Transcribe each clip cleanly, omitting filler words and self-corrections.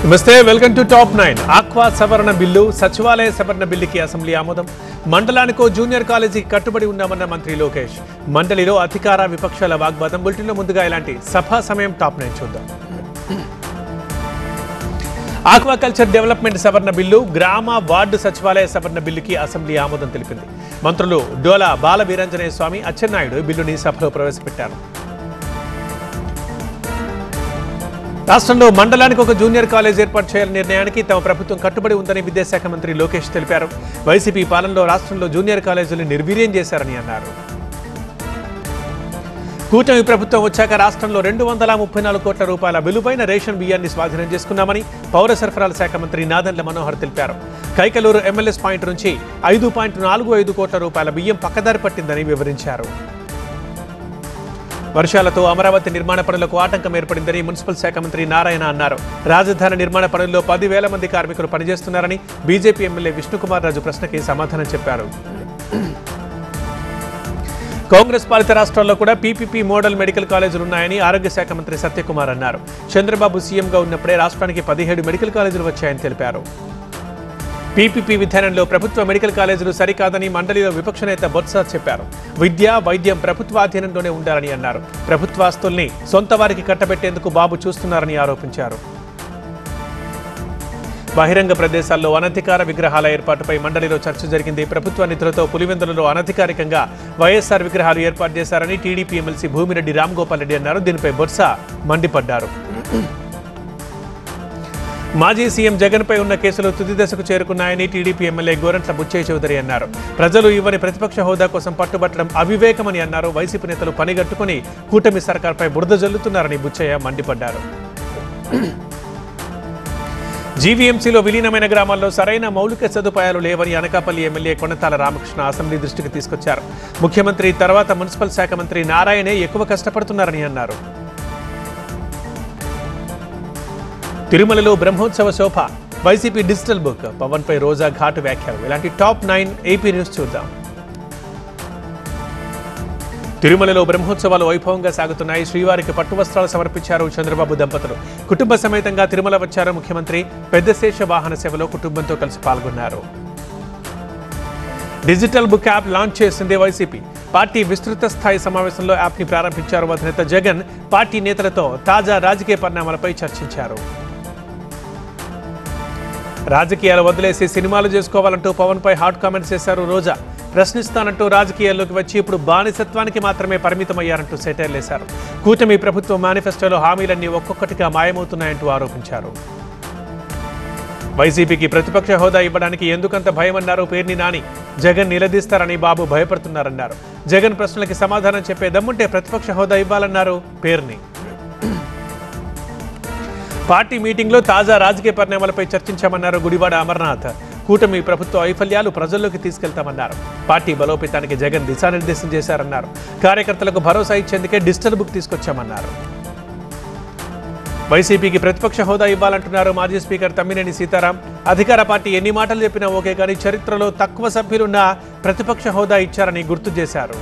నమస్తే welcome to top 9 aqua సవరణ bill సచివాలయ సవరణ బిల్లుకి అసెంబ్లీ ఆమోదం మండలానికో జూనియర్ కాలేజీకి కట్టుబడి ఉన్నామన్న మంత్రి లోకేష్ మండలిలో అధికార విపక్షాల వాగ్వాదం బులెటిన్లో ముందుగా ఇలాంటి సభా సమయం టాప్ 9 చూద్దాం ఆక్వాకల్చర్ డెవలప్మెంట్ సవరణ బిల్లు గ్రామ వార్డు సచివాలయ సవరణ బిల్లుకి అసెంబ్లీ ఆమోదం తెలిపింది మంత్రులు డోలా బాల వీరాంజనేయ స్వామి అచ్చెన్నాయుడు బిల్లుని సభలో ప్రవేశపెట్టారు రాష్ట్రంలో మండలానికి ఒక జూనియర్ కాలేజ్ ఏర్పాటు చేయాలనే నిర్ణయానికి తమ ప్రభుత్వం కట్టుబడి ఉందని విద్యాశాఖ మంత్రి లోకేష్ తెలిపారు వైసీపీ పాలనలో రాష్ట్రంలో జూనియర్ కాలేజీలు నిర్వీర్యం చేశారని అన్నారు కూటమి ప్రభుత్వం వచ్చాక రాష్ట్రంలో 234 కోట్ల రూపాయల విలువైన రేషన్ బియ్యాన్ని స్వాధీనం చేసుకున్నామని పౌర సరఫరాల శాఖ మంత్రి నాదెండ్ల మనోహర్ తెలిపారు కైకలూరు ఎంఎల్ఎస్ పాయింట్ నుంచి 5.45 కోట్ల రూపాయల బియ్యం పక్కదారి పట్టిందని వివరించారు వర్షాలతో అమరావతి నిర్మాణ పనులకు ఆటంకం ఏర్పడిందని మున్సిపల్ శాఖ మంత్రి నారాయణ అన్నారు రాజధాని నిర్మాణ పనుల్లో 10,000 మంది కార్మికులు పనిచేస్తున్నారని బీజేపీ ఎమ్మెల్యే విష్ణుకుమార్ రాజు ప్రశ్నకి సమాధానం చెప్పారు కాంగ్రెస్ పాలిత రాష్ట్రాల్లో కూడా పీపీపీ మోడల్ మెడికల్ కాలేజీలు ఉన్నాయని ఆరోగ్య శాఖ మంత్రి సత్యకుమార్ అన్నారు చంద్రబాబు సీఎంగా ఉన్నప్పుడే రాష్ట్రానికి 17 మెడికల్ కాలేజీలు వచ్చాయని తెలిపారు పీపీపీ విధానంలో ప్రభుత్వ మెడికల్ కాలేజీలు సరికాదని మండలిలో విపక్ష నేత బొత్స చెప్పారు విద్య వైద్యం ప్రభుత్వ అధీనంలోనే ఉండాలని అన్నారు ప్రభుత్వాస్తుల్ని సొంత వారికి కట్టబెట్టేందుకు బాబు చూస్తున్నారని ఆరోపించారు బహిరంగ ప్రదేశాల్లో అనధికార విగ్రహాల ఏర్పాటుపై మండలిలో చర్చ జరిగింది ప్రభుత్వ నిధులతో పులివెందులలో అనధికారికంగా వైఎస్ఆర్ విగ్రహాలు ఏర్పాటు చేశారని టీడీపీ ఎమ్మెల్సీ భూమిరెడ్డి రామ్గోపాల్ రెడ్డి అన్నారు దీనిపై బొత్స మండిపడ్డారు మాజీ సీఎం జగన్పై ఉన్న కేసులు తుది దశకు చేరుకున్నాయని టీడీపీ ఎమ్మెల్యే గోరంట్ల బుచ్చయ్య చౌదరి అన్నారు ప్రజలు ఇవ్వని ప్రతిపక్ష హోదా కోసం పట్టుబట్టడం అవివేకమని అన్నారు వైసీపీ నేతలు పనిగట్టుకుని కూటమి సర్కార్పై బురద జల్లుతున్నారని బుచ్చయ్య మండిపడ్డారు జీవీఎంసీలో విలీనమైన గ్రామాల్లో సరైన మౌలిక సదుపాయాలు లేవని అనకాపల్లి ఎమ్మెల్యే కొనతాల రామకృష్ణ అసెంబ్లీ దృష్టికి తీసుకొచ్చారు ముఖ్యమంత్రి తర్వాత మున్సిపల్ శాఖ మంత్రి నారాయణే ఎక్కువ కష్టపడుతున్నారని అన్నారు తిరుమలలో బ్రహ్మోత్సవ శోభ వైసీపీ డిజిటల్ బుక్ పవన్ పై రోజా ఘాటు వ్యాఖ్యలు ఇలాంటి టాప్ 9 ఏపీ న్యూస్ చూద్దాం తిరుమలలో బ్రహ్మోత్సవాలు వైభవంగా సాగుతున్నాయి శ్రీవారికి పట్టు వస్త్రాలు సమర్పించారు చంద్రబాబు దంపతులు కుటుంబ సమేతంగా తిరుమల వచ్చారు ముఖ్యమంత్రి పెద్ద శేష వాహన సేవలో కుటుంబంతో కలిసి పాల్గొన్నారు డిజిటల్ బుక్ యాప్ లాంచ్ చేసింది వైసీపీ పార్టీ విస్తృత స్థాయి సమావేశంలో యాప్ని ప్రారంభించారు అధినేత జగన్ పార్టీ నేతలతో తాజా రాజకీయ పరిణామాలపై చర్చించారు రాజకీయాలు వదిలేసి సినిమాలు చేసుకోవాలంటూ పవన్ పై హాట్ కామెంట్స్ చేశారు రోజా ప్రశ్నిస్తానంటూ రాజకీయాల్లోకి వచ్చి ఇప్పుడు బానిసత్వానికి మాత్రమే పరిమితమయ్యారంటూ సెటైర్లేశారు కూటమి ప్రభుత్వ మేనిఫెస్టోలో హామీలన్నీ ఒక్కొక్కటిగా మాయమవుతున్నాయంటూ ఆరోపించారు వైసీపీకి ప్రతిపక్ష హోదా ఇవ్వడానికి ఎందుకంత భయమన్నారు పేర్ని నాని జగన్ నిలదీస్తారని బాబు భయపడుతున్నారన్నారు జగన్ ప్రశ్నలకి సమాధానం చెప్పే దమ్ముంటే ప్రతిపక్ష హోదా ఇవ్వాలన్నారు పేర్ని పార్టీ మీటింగ్లో తాజా రాజకీయ పరిణామాలపై చర్చించామన్నారు గుడివాడ అమర్నాథ్ కూటమి ప్రభుత్వ వైఫల్యాలు ప్రజల్లోకి తీసుకెళ్తామన్నారు పార్టీ బలోపేతానికి జగన్ దిశానిర్దేశం చేశారన్నారు కార్యకర్తలకు భరోసా ఇచ్చేందుకే డిజిటల్ బుక్ తీసుకొచ్చామన్నారు వైసీపీకి ప్రతిపక్ష హోదా ఇవ్వాలంటున్నారు మాజీ స్పీకర్ తమ్మినేని సీతారాం అధికార పార్టీ ఎన్ని మాటలు చెప్పినా ఓకే కానీ చరిత్రలో తక్కువ సభ్యులున్న ప్రతిపక్ష హోదా ఇచ్చారని గుర్తు చేశారు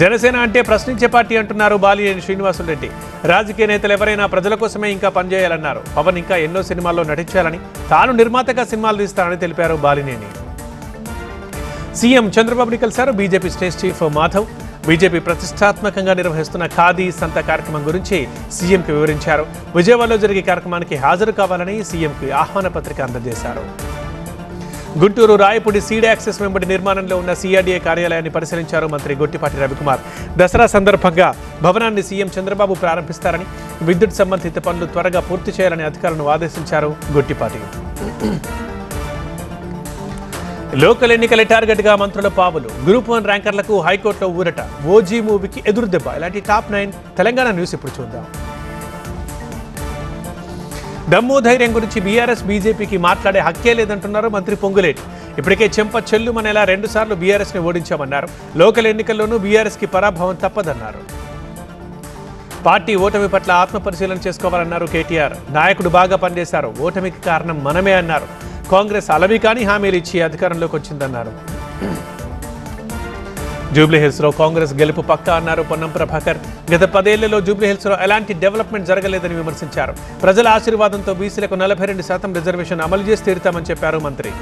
జనసేన అంటే ప్రశ్నించే పార్టీ అంటున్నారు బాలినేని శ్రీనివాసులరెడ్డి రాజకీయ నేతలు ఎవరైనా ప్రజల కోసమే ఇంకా పనిచేయాలన్నారు పవన్ ఇంకా ఎన్నో సినిమాల్లో నటించాలని తాను నిర్మాతగా సినిమాలు తీస్తానని తెలిపారు బాలినేని సీఎం చంద్రబాబుని కలిశారు BJP state chief Madhav BJP ప్రతిష్టాత్మకంగా నిర్వహిస్తున్న ఖాదీ సంత కార్యక్రమం గురించి సీఎంకి వివరించారు విజయవాడలో జరిగే కార్యక్రమానికి హాజరు కావాలని సీఎంకి ఆహ్వాన పత్రిక అందజేశారు గుంటూరు రాయపూడి సీడ్ యాక్సెస్ వెంబడి నిర్మాణంలో ఉన్న సీఆర్డీఏ కార్యాలయాన్ని పరిశీలించారు మంత్రి గొట్టిపాటి రవికుమార్ దసరా సందర్భంగా భవనాన్ని సీఎం చంద్రబాబు ప్రారంభిస్తారని విద్యుత్ సంబంధిత పనులు త్వరగా పూర్తి చేయాలని అధికారులను ఆదేశించారు గొట్టిపాటి లోకల్ ఎన్నికల టార్గెట్గా మంత్రుల పావులు గ్రూప్ 1 ర్యాంకర్లకు హైకోర్టులో ఊరట ఓజీ మూవీకి ఎదురు దెబ్బ ఇలాంటి టాప్ 9 తెలంగాణ న్యూస్ ఇప్పుడు చూద్దాం దమ్ము ధైర్యం గురించి బీఆర్ఎస్ బీజేపీకి మాట్లాడే హక్కే లేదంటున్నారు మంత్రి పొంగులేటి ఇప్పటికే చెంప చెల్లుమనేలా 2 సార్లు బీఆర్ఎస్ని ఓడించామన్నారు లోకల్ ఎన్నికల్లోనూ బీఆర్ఎస్కి పరాభవం తప్పదన్నారు పార్టీ ఓటమి పట్ల ఆత్మపరిశీలన చేసుకోవాలన్నారు కేటీఆర్ నాయకుడు బాగా పనిచేశారు ఓటమికి కారణం మనమే అన్నారు కాంగ్రెస్ అలవి కాని హామీలు ఇచ్చి అధికారంలోకి వచ్చిందన్నారు జూబ్లీహిల్స్లో కాంగ్రెస్ గెలుపు పక్కా అన్నారు పొన్నం ప్రభాకర్. గత 10 ఏళ్లలో జూబ్లీహిల్స్లో ఎలాంటి డెవలప్మెంట్ జరగలేదని విమర్శించారు. ప్రజల ఆశీర్వాదంతో బీసీలకు 42% రిజర్వేషన్ అమలు చేసి తీరుతామని చెప్పారు మంత్రి.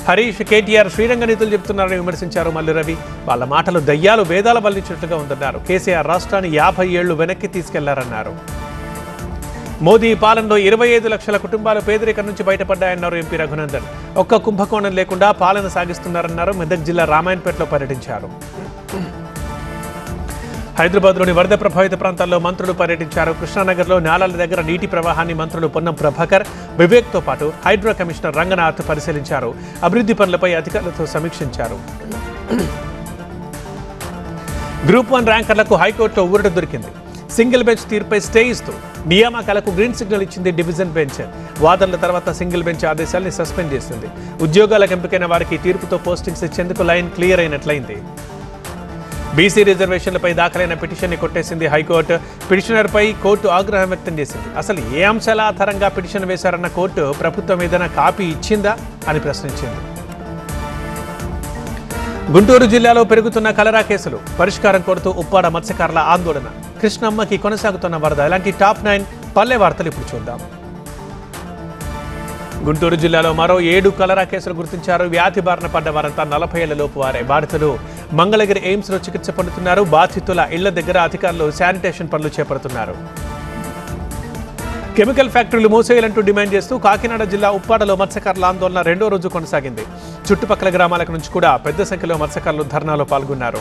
హరీష్, కేటీఆర్ శ్రీరంగ నీతులు చెబుతున్నారని విమర్శించారు మల్లు రవి. వాళ్ళ మాటలు దయ్యాలు వేదాలు వల్లించినట్లుగా ఉందన్నారు. కేసీఆర్ రాష్ట్రాన్ని 50 ఏళ్లు వెనక్కి తీసుకెళ్లారన్నారు. మోదీ పాలనలో 25 లక్షల కుటుంబాలు పేదరికం నుంచి బయటపడ్డాయన్నారు ఎంపీ రఘునందన్. ఒక్క కుంభకోణం లేకుండా పాలన సాగిస్తున్నారన్నారు. మెదక్ జిల్లా రామాయణపేటలో పర్యటించారు. హైదరాబాద్లోని వరద ప్రభావిత ప్రాంతాల్లో మంత్రులు పర్యటించారు. కృష్ణానగర్లో నాలాల దగ్గర నీటి ప్రవాహాన్ని మంత్రులు పొన్నం ప్రభాకర్, వివేక్తో పాటు హైడ్రా కమిషనర్ రంగనాథ్ పరిశీలించారు. అభివృద్ధి పనులపై అధికారులతో సమీక్షించారు. గ్రూప్ 1 ర్యాంకర్లకు హైకోర్టులో ఊరట దొరికింది. సింగిల్ బెంచ్ తీర్పై స్టే ఇస్తూ నియామకాలకు గ్రీన్ సిగ్నల్ ఇచ్చింది డివిజన్ బెంచ్. వాదనల తర్వాత సింగిల్ బెంచ్ ఆదేశాల్ని సస్పెండ్ చేసింది. ఉద్యోగాలకు ఎంపికైన వారికి తీర్పుతో పోస్టింగ్స్ ఇచ్చేందుకు లైన్ క్లియర్ అయినట్లయింది. బీసీ రిజర్వేషన్లపై దాఖలైన పిటిషన్ని కొట్టేసింది హైకోర్టు. పిటిషనర్పై కోర్టు ఆగ్రహం వ్యక్తం చేసింది. అసలు ఏ అంశాల ఆధారంగా పిటిషన్ వేశారన్న కోర్టు ప్రభుత్వం ఏదైనా కాపీ ఇచ్చిందా అని ప్రశ్నించింది. గుంటూరు జిల్లాలో పెరుగుతున్న కలరా కేసులు పరిష్కారం కోరుతూ ఉప్పాడ మత్స్యకారుల ఆందోళన. కృష్ణమ్మకి కొనసాగుతున్న వరద. ఇలాంటి టాప్ 9 పల్లె వార్తలు ఇప్పుడు చూద్దాం. గుంటూరు జిల్లాలో మరో 7 కలరా కేసులు గుర్తించారు. వ్యాధి బారిన పడ్డ వారంతా 40 ఏళ్ల లోపు వారే. బాధితులు మంగళగిరి ఎయిమ్స్లో చికిత్స పొందుతున్నారు. బాధితుల ఇళ్ల దగ్గర అధికారులు శానిటేషన్ పనులు చేపడుతున్నారు. కెమికల్ ఫ్యాక్టరీలు మూసేయాలంటూ డిమాండ్ చేస్తూ కాకినాడ జిల్లా ఉప్పాడలో మత్స్యకారుల ఆందోళన 2వ రోజు కొనసాగింది. చుట్టుపక్కల గ్రామాల నుంచి కూడా పెద్ద సంఖ్యలో మత్స్యకారులు ధర్నాలో పాల్గొన్నారు.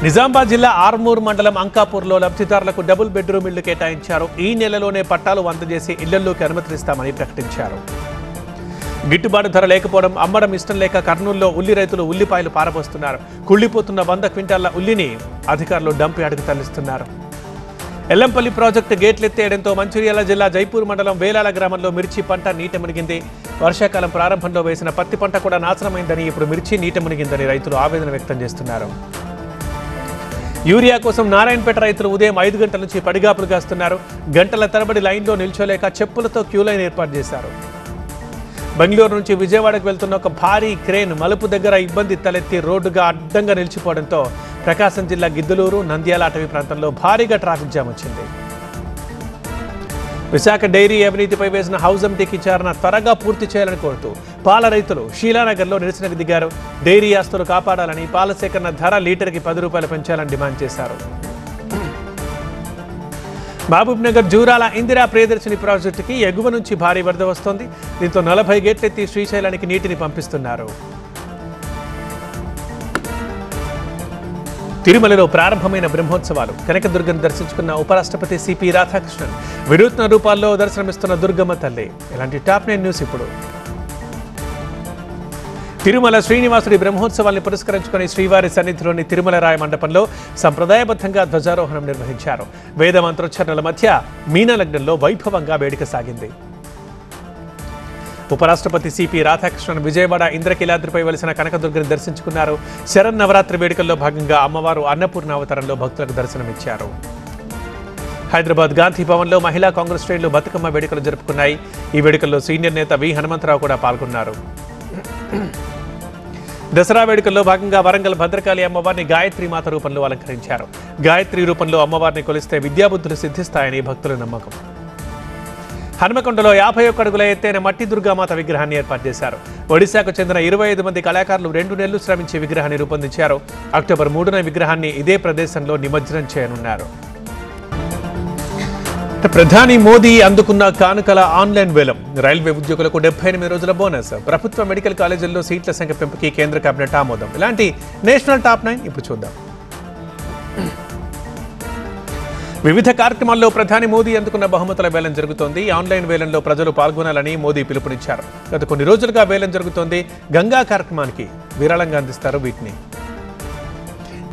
నిజామాబాద్ జిల్లా ఆర్మూర్ మండలం అంకాపూర్లో లబ్ధిదారులకు డబుల్ బెడ్రూమ్ ఇళ్లు కేటాయించారు. ఈ నెలలోనే పట్టాలు అందజేసి ఇళ్లలోకి అనుమతిస్తామని ప్రకటించారు. గిట్టుబాటు ధర లేకపోవడం, అమ్మడం ఇష్టం లేక కర్నూలులో ఉల్లి రైతులు ఉల్లిపాయలు పారబోస్తున్నారు. కుళ్లిపోతున్న 100 క్వింటాల ఉల్లిని అధికారులు డంప్ యార్డుకు తరలిస్తున్నారు. ఎల్లంపల్లి ప్రాజెక్టు గేట్లెత్తేయడంతో మంచిర్యాల జిల్లా జైపూర్ మండలం వేలాల గ్రామంలో మిర్చి పంట నీట మునిగింది. వర్షాకాలం ప్రారంభంలో వేసిన పత్తి పంట కూడా నాశనమైందని, ఇప్పుడు మిర్చి నీట మునిగిందని రైతులు ఆవేదన వ్యక్తం చేస్తున్నారు. యూరియా కోసం నారాయణపేట రైతులు ఉదయం 5 గంటల నుంచి పడిగాపులు కాస్తున్నారు. గంటల తరబడి లైన్లో నిల్చోలేక చెప్పులతో క్యూ లైన్ ఏర్పాటు చేశారు. బెంగళూరు నుంచి విజయవాడకు వెళ్తున్న ఒక భారీ క్రేన్ మలుపు దగ్గర ఇబ్బంది తలెత్తి రోడ్డుగా అడ్డంగా నిలిచిపోవడంతో ప్రకాశం జిల్లా గిద్దలూరు, నంద్యాల అటవీ ప్రాంతంలో భారీగా ట్రాఫిక్ జామ్ వచ్చింది. విశాఖ డైరీ అవినీతిపై వేసిన హౌస్ కమిటీకి విచారణ త్వరగా పూర్తి చేయాలని కోరుతూ పాల రైతులు షీలానగర్లో నిరసనకు దిగారు. డైరీ ఆస్తులు కాపాడాలని, పాల సేకరణ ధర లీటర్కి 10 రూపాయలు పెంచాలని డిమాండ్ చేశారు. మహబూబ్ నగర్ జూరాల ఇందిరా ప్రియదర్శిని ప్రాజెక్టుకి ఎగువ నుంచి భారీ వరద వస్తోంది. దీంతో 40 గేట్లెత్తి శ్రీశైలానికి నీటిని పంపిస్తున్నారు. తిరుమలలో ప్రారంభమైన బ్రహ్మోత్సవాలు. కనకదుర్గను దర్శించుకున్న ఉపరాష్ట్రపతి సిపి రాధాకృష్ణన్ వినూత్న రూపాల్లో దర్శనమిస్తున్న దుర్గమ్మ తల్లి. ఇలాంటి టాప్ 9 న్యూస్ ఇప్పుడు. తిరుమల శ్రీనివాసుడి బ్రహ్మోత్సవాల్ని పురస్కరించుకుని శ్రీవారి సన్నిధిలోని తిరుమల రాయ మండపంలో సంప్రదాయబద్ధంగా ధ్వజారోహణం నిర్వహించారు. వేద మంత్రోచ్చరణల మధ్య మీనలగ్నంలో వైభవంగా వేడుక సాగింది. ఉపరాష్ట్రపతి సిపి రాధాకృష్ణన్ విజయవాడ ఇంద్రకీలాద్రిపై వెలిసిన కనకదుర్గని దర్శించుకున్నారు. శరన్నవరాత్రి వేడుకల్లో భాగంగా అమ్మవారు అన్నపూర్ణ అవతారంలో భక్తులకు దర్శనమిచ్చారు. హైదరాబాద్ గాంధీ భవన్లో మహిళా కాంగ్రెస్ శ్రేణులు బతుకమ్మ వేడుకలు జరుపుకున్నాయి. ఈ వేడుకల్లో సీనియర్ నేత వి హనుమంతరావు కూడా పాల్గొన్నారు. దసరా వేడుకల్లో భాగంగా వరంగల్ భద్రకాళి అమ్మవారిని గాయత్రి మాత రూపంలో అలంకరించారు. గాయత్రి రూపంలో అమ్మవారిని కొలిస్తే విద్యాబుద్ధులు సిద్ధిస్తాయని భక్తుల నమ్మకం. హనుమకొండలో 51 అడుగుల ఎత్తైన మట్టి దుర్గామాత విగ్రహాన్ని ఏర్పాటు చేశారు. ఒడిశాకు చెందిన 25 మంది కళాకారులు 2 నెలలు శ్రమించి విగ్రహాన్ని రూపొందించారు. అక్టోబర్ 3న విగ్రహాన్ని ఇదే ప్రదేశంలో నిమజ్జనం చేయనున్నారు. ప్రధాని మోదీ అందుకున్న కానుకల ఆన్లైన్ వేలం. రైల్వే ఉద్యోగులకు 78 రోజుల బోనస్. ప్రభుత్వ మెడికల్ కాలేజీల్లో సీట్ల సంఖ్య పెంపుకి కేంద్ర కేబినెట్ ఆమోదం. ఇలాంటి నేషనల్ టాప్ 9 ఇప్పుడు చూద్దాం. వివిధ కార్యక్రమాల్లో ప్రధాని మోదీ అందుకున్న బహుమతుల వేలం జరుగుతోంది. ఆన్లైన్ వేలంలో ప్రజలు పాల్గొనాలని మోదీ పిలుపునిచ్చారు. గత కొన్ని రోజులుగా వేలం జరుగుతోంది. గంగా కార్యక్రమానికి విరాళంగా అందిస్తారు వీటిని.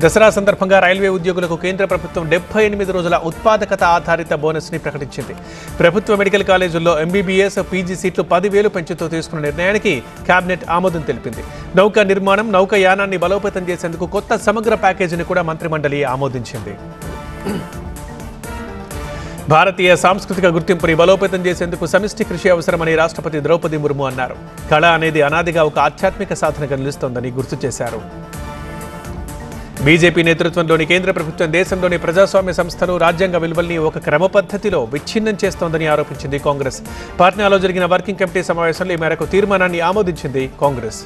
దసరా సందర్భంగా రైల్వే ఉద్యోగులకు కేంద్ర ప్రభుత్వం 78 రోజుల ఉత్పాదకత ఆధారిత బోనస్ ని ప్రకటించింది. ప్రభుత్వ మెడికల్ కాలేజీల్లో ఎంబీబీఎస్, పీజీ సీట్లు 10,000 పెంచుతూ తీసుకున్న నిర్ణయానికి కేబినెట్ ఆమోదం తెలిపింది. నౌకా నిర్మాణం, నౌకాయానాన్ని బలోపేతం చేసేందుకు కొత్త సమగ్ర ప్యాకేజీని కూడా మంత్రిమండలి ఆమోదించింది. భారతీయ సాంస్కృతిక గుర్తింపుని బలోపేతం చేసేందుకు సమిష్టి కృషి అవసరమని రాష్ట్రపతి ద్రౌపది ముర్ము అన్నారు. కళ అనేది అనాదిగా ఒక ఆధ్యాత్మిక సాధనగా నిలుస్తోందని గుర్తు చేశారు. బీజేపీ నేతృత్వంలోని కేంద్ర ప్రభుత్వం దేశంలోని ప్రజాస్వామ్య సంస్థలు, రాజ్యాంగ విలువల్ని ఒక క్రమ పద్ధతిలో విచ్ఛిన్నం చేస్తోందని ఆరోపించింది కాంగ్రెస్. పాట్నాలో జరిగిన వర్కింగ్ కమిటీ సమావేశంలో ఈ మేరకు తీర్మానాన్ని ఆమోదించింది కాంగ్రెస్.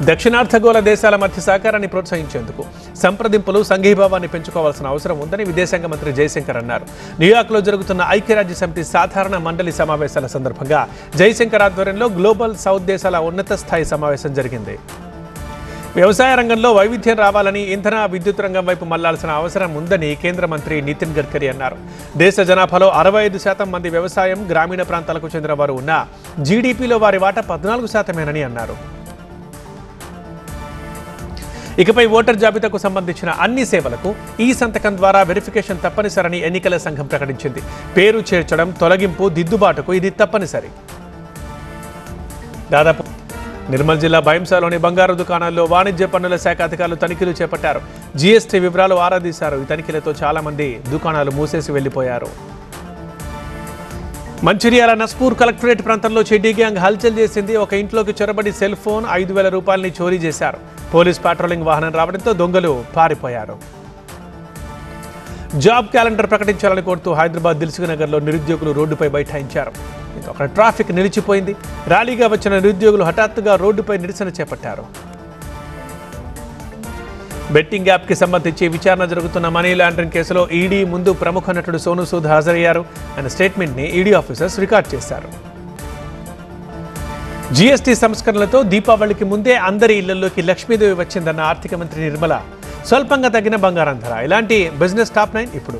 దక్షిణార్ధగోళ దేశాల మధ్య సహకారాన్ని ప్రోత్సహించేందుకు సంప్రదింపులు, సంఘీభావాన్ని పెంచుకోవాల్సిన అవసరం ఉందని విదేశాంగ మంత్రి జయశంకర్ అన్నారు. న్యూయార్క్లో జరుగుతున్న ఐక్యరాజ్య సమితి సాధారణ మండలి సమావేశాల సందర్భంగా జయశంకర్ ఆధ్వర్యంలో గ్లోబల్ సౌత్ దేశాల ఉన్నత స్థాయి సమావేశం జరిగింది. వ్యవసాయ రంగంలో వైవిధ్యం రావాలని, ఇంధన, విద్యుత్ రంగం వైపు మళ్లాల్సిన అవసరం ఉందని కేంద్ర మంత్రి నితిన్ గడ్కరీ అన్నారు. దేశ జనాభాలో 65% మంది వ్యవసాయం, గ్రామీణ ప్రాంతాలకు చెందిన వారు ఉన్న జీడీపీలో వారి వాటా 14%మేనని అన్నారు. ఇకపై ఓటర్ జాబితాకు సంబంధించిన అన్ని సేవలకు ఈ సంతకం ద్వారా వెరిఫికేషన్ తప్పనిసరని ఎన్నికల సంఘం ప్రకటించింది. పేరు చేర్చడం, తొలగింపు, దిద్దుబాటుకు ఇది తప్పనిసరి. దాదాపు నిర్మల్ జిల్లా భైంసాలోని బంగారు దుకాణాల్లో వాణిజ్య పన్నుల శాఖ అధికారులు తనిఖీలు చేపట్టారు. జీఎస్టీ వివరాలు ఆరాధీశారు. ఈ తనిఖీలతో చాలా మంది దుకాణాలు మూసేసి వెళ్లిపోయారు. మంచిర్యాల నస్పూర్ కలెక్టరేట్ ప్రాంతంలో చెడ్డీ గ్యాంగ్ హల్చల్ చేసింది. ఒక ఇంట్లోకి చొరబడి సెల్ ఫోన్, 5,000 రూపాయలని చోరీ చేశారు. పోలీస్ పాట్రోలింగ్ వాహనం రావడంతో దొంగలు పారిపోయారు. జాబ్ క్యాలెండర్ ప్రకటించాలని కోరుతూ హైదరాబాద్ దిల్సుఖ్నగర్లో నిరుద్యోగులు రోడ్డుపై బైఠాయించారు. అక్కడ ట్రాఫిక్ నిలిచిపోయింది. ర్యాలీగా వచ్చిన నిరుద్యోగులు హఠాత్తుగా రోడ్డుపై నిరసన చేపట్టారు. బెట్టింగ్ యాప్కి సంబంధించి విచారణ జరుగుతున్న మనీ లాండరింగ్ కేసులో ఈడీ ముందు ప్రముఖ నటుడు సోను సూద్ హాజరయ్యారు. ఆయన స్టేట్మెంట్ని ఈడీ ఆఫీసర్స్ రికార్డ్ చేశారు. జీఎస్టీ సంస్కరణలతో దీపావళికి ముందే అందరి ఇళ్లలోకి లక్ష్మీదేవి వచ్చిందన్న ఆర్థిక మంత్రి నిర్మల. స్వల్పంగా తగ్గిన బంగారం ధర. ఇలాంటి బిజినెస్ టాప్ 9 ఇప్పుడు.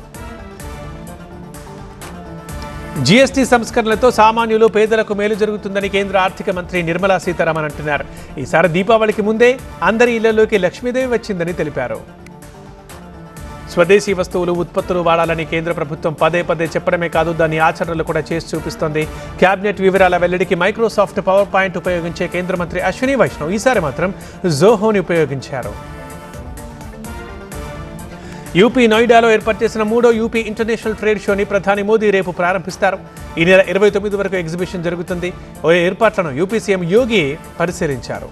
జీఎస్టీ సంస్కరణలతో సామాన్యులు, పేదలకు మేలు జరుగుతుందని కేంద్ర ఆర్థిక మంత్రి నిర్మలా సీతారామన్ అంటున్నారు. ఈసారి దీపావళికి ముందే అందరి ఇళ్లలోకి లక్ష్మీదేవి వచ్చిందని తెలిపారు. స్వదేశీ వస్తువులు, ఉత్పత్తులు వాడాలని కేంద్ర ప్రభుత్వం పదే పదే చెప్పడమే కాదు, దాన్ని ఆచరణలు కూడా చేసి చూపిస్తోంది. కేబినెట్ వివరాల వెల్లడికి మైక్రోసాఫ్ట్ పవర్ పాయింట్ ఉపయోగించే కేంద్ర మంత్రి అశ్విని వైష్ణవ్ ఈసారి మాత్రం జోహోని ఉపయోగించారు. యూపీ నోయిడాలో ఏర్పాటు చేసిన 3వ యూపీ ఇంటర్నేషనల్ ట్రేడ్ షోని ప్రధాని మోదీ రేపు ప్రారంభిస్తారు. ఈ నెల 29 వరకు ఎగ్జిబిషన్ జరుగుతుంది. ఓ ఏర్పాట్లను యూపీ సీఎం యోగి పరిశీలించారు.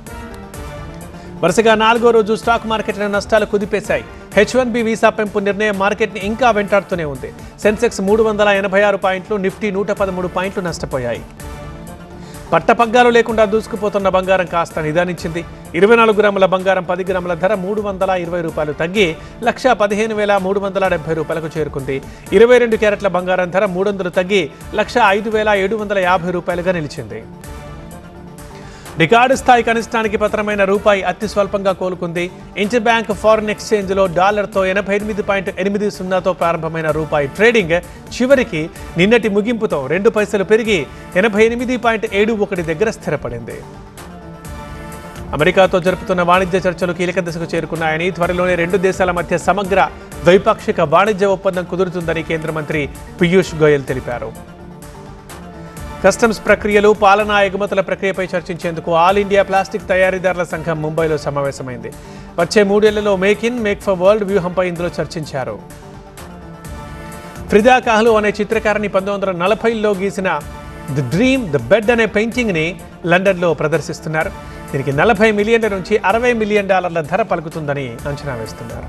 వరుసగా 4వ రోజు స్టాక్ మార్కెట్ల నష్టాలు కుదిపేశాయి. H1B వీసా పెంపు నిర్ణయం మార్కెట్ని ఇంకా వెంటాడుతూనే ఉంది. సెన్సెక్స్ 386 పాయింట్లు, నిఫ్టీ 113 పాయింట్లు నష్టపోయాయి. పట్టపగ్గాలు లేకుండా దూసుకుపోతున్న బంగారం కాస్త నిదానించింది. 24 గ్రాముల బంగారం 10 గ్రాముల ధర 320 రూపాయలు తగ్గి 1,15,370 రూపాయలకు చేరుకుంది. 22 క్యారెట్ల బంగారం ధర 300 తగ్గి 1,05,750 రూపాయలుగా నిలిచింది. రికార్డు స్థాయి కనిష్టానికి పతనమైన రూపాయి అతి స్వల్పంగా కోలుకుంది. ఇంటర్ బ్యాంక్ ఫారిన్ ఎక్స్చేంజ్లో డాలర్తో 88.80తో ప్రారంభమైన రూపాయి ట్రేడింగ్ చివరికి నిన్నటి ముగింపుతో 2 పైసలు పెరిగి 88.71 దగ్గర స్థిరపడింది. అమెరికాతో జరుపుతున్న వాణిజ్య చర్చలు కీలక దశకు చేరుకున్నాయని, త్వరలోనే 2 దేశాల మధ్య సమగ్ర ద్వైపాక్షిక వాణిజ్య ఒప్పందం కుదురుతుందని కేంద్ర మంత్రి పీయూష్ గోయల్ తెలిపారు. కస్టమ్స్ ప్రక్రియలు, పాలనా, ఎగుమతుల ప్రక్రియపై చర్చించేందుకు ఆల్ ఇండియా ప్లాస్టిక్ తయారీదారుల సంఘం ముంబైలో సమావేశమైంది. వచ్చే 3 ఏళ్లలో make in, make for world వ్యూహంపై ఇందులో చర్చించారు. ఫ్రిదా కాహ్లో అనే చిత్రకారిణి 1940లో గీసిన ది డ్రీమ్ ది బెడ్ అనే పెయింటింగ్ని లండన్లో ప్రదర్శిస్తున్నారు. దీనికి $40 మిలియన్ల నుంచి $60 మిలియన్ ధర పలుకుతుందని అంచనా వేస్తున్నారు.